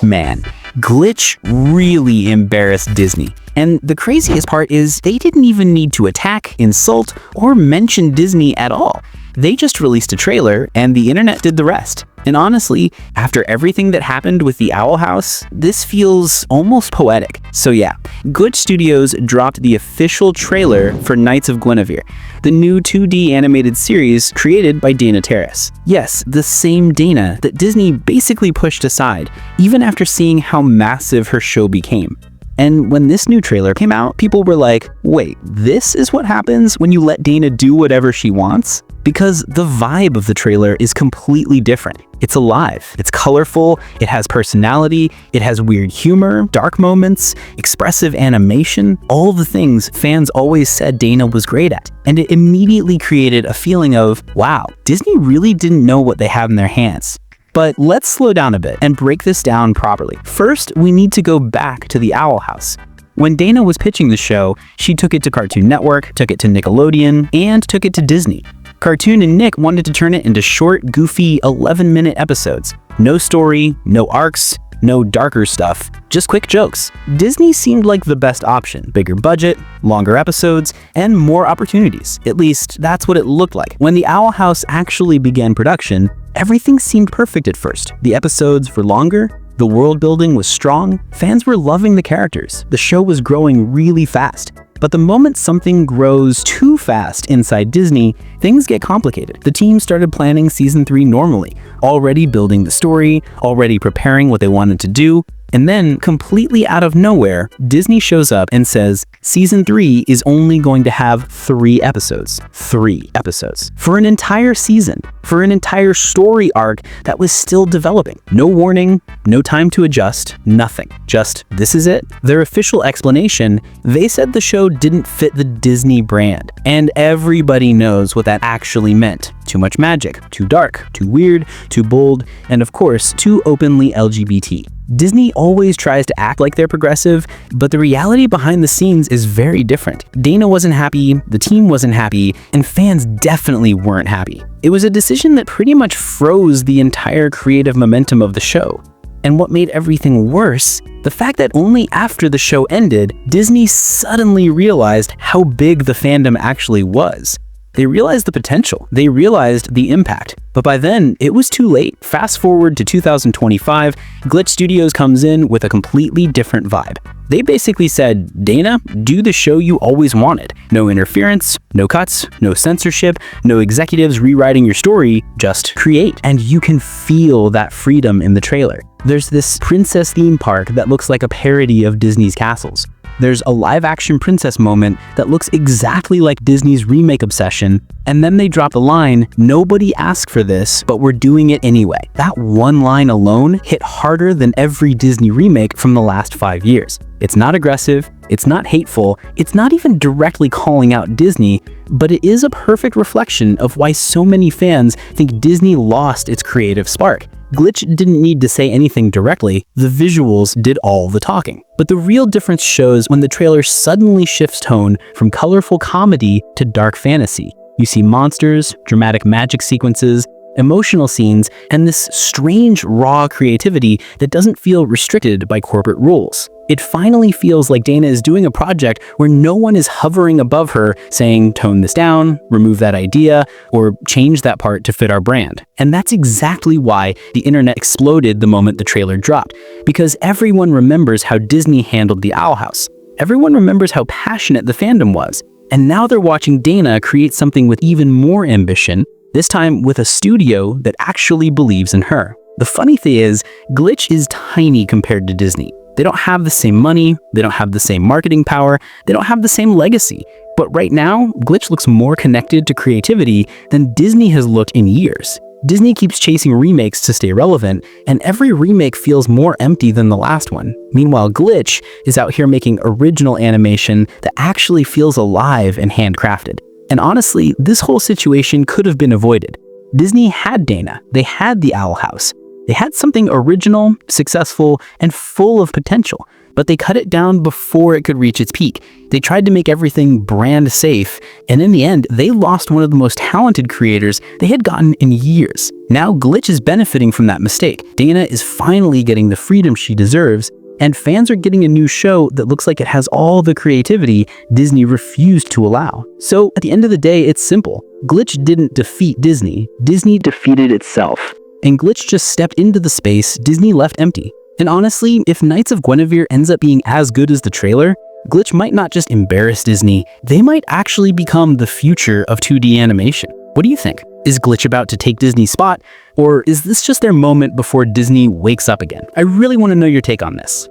Man, Glitch really embarrassed Disney. And the craziest part is they didn't even need to attack, insult, or mention Disney at all. They just released a trailer and the internet did the rest. And honestly, after everything that happened with the Owl House, this feels almost poetic. So yeah, Glitch Studios dropped the official trailer for Knights of Guinevere, the new 2D animated series created by Dana Terrace. Yes, the same Dana that Disney basically pushed aside, even after seeing how massive her show became. And when this new trailer came out, people were like, wait, this is what happens when you let Dana do whatever she wants? Because the vibe of the trailer is completely different. It's alive, it's colorful, it has personality, it has weird humor, dark moments, expressive animation, all the things fans always said Dana was great at. And it immediately created a feeling of, wow, Disney really didn't know what they have in their hands. But let's slow down a bit and break this down properly. First, we need to go back to the Owl House. When Dana was pitching the show, she took it to Cartoon Network, took it to Nickelodeon, and took it to Disney. Cartoon and Nick wanted to turn it into short, goofy, 11-minute episodes. No story, no arcs, no darker stuff, just quick jokes. Disney seemed like the best option. Bigger budget, longer episodes, and more opportunities. At least, that's what it looked like. When the Owl House actually began production, everything seemed perfect at first. The episodes were longer, the world building was strong, fans were loving the characters, the show was growing really fast. But the moment something grows too fast inside Disney, things get complicated. The team started planning season 3 normally, already building the story, already preparing what they wanted to do, and then, completely out of nowhere, Disney shows up and says, season 3 is only going to have 3 episodes. 3 episodes. For an entire season. For an entire story arc that was still developing. No warning, no time to adjust, nothing. Just, this is it. Their official explanation, they said the show didn't fit the Disney brand. And everybody knows what that actually meant. Too much magic, too dark, too weird, too bold, and of course, too openly LGBT. Disney always tries to act like they're progressive, but the reality behind the scenes is very different. Dana wasn't happy, the team wasn't happy, and fans definitely weren't happy. It was a decision that pretty much froze the entire creative momentum of the show. And what made everything worse, the fact that only after the show ended, Disney suddenly realized how big the fandom actually was. They realized the potential, they realized the impact, but by then, it was too late. Fast forward to 2025, Glitch Studios comes in with a completely different vibe. They basically said, Dana, do the show you always wanted. No interference, no cuts, no censorship, no executives rewriting your story, just create. And you can feel that freedom in the trailer. There's this princess theme park that looks like a parody of Disney's castles. There's a live-action princess moment that looks exactly like Disney's remake obsession, and then they drop the line, nobody asked for this, but we're doing it anyway. That one line alone hit harder than every Disney remake from the last 5 years. It's not aggressive, it's not hateful, it's not even directly calling out Disney, but it is a perfect reflection of why so many fans think Disney lost its creative spark. Glitch didn't need to say anything directly, the visuals did all the talking. But the real difference shows when the trailer suddenly shifts tone from colorful comedy to dark fantasy. You see monsters, dramatic magic sequences, emotional scenes, and this strange, raw creativity that doesn't feel restricted by corporate rules. It finally feels like Dana is doing a project where no one is hovering above her saying, tone this down, remove that idea, or change that part to fit our brand. And that's exactly why the internet exploded the moment the trailer dropped, because everyone remembers how Disney handled the Owl House. Everyone remembers how passionate the fandom was. And now they're watching Dana create something with even more ambition, this time with a studio that actually believes in her. The funny thing is, Glitch is tiny compared to Disney. They don't have the same money, they don't have the same marketing power, they don't have the same legacy. But right now, Glitch looks more connected to creativity than Disney has looked in years. Disney keeps chasing remakes to stay relevant, and every remake feels more empty than the last one. Meanwhile, Glitch is out here making original animation that actually feels alive and handcrafted. And honestly, this whole situation could have been avoided. Disney had Dana, they had the Owl House. They had something original, successful, and full of potential. but they cut it down before it could reach its peak. They tried to make everything brand safe, and in the end, they lost one of the most talented creators they had gotten in years. Now Glitch is benefiting from that mistake. Dana is finally getting the freedom she deserves, and fans are getting a new show that looks like it has all the creativity Disney refused to allow. So at the end of the day, it's simple. Glitch didn't defeat Disney. Disney defeated itself. And Glitch just stepped into the space Disney left empty. And honestly, if Knights of Guinevere ends up being as good as the trailer, Glitch might not just embarrass Disney, they might actually become the future of 2D animation. What do you think? Is Glitch about to take Disney's spot, or is this just their moment before Disney wakes up again? I really want to know your take on this.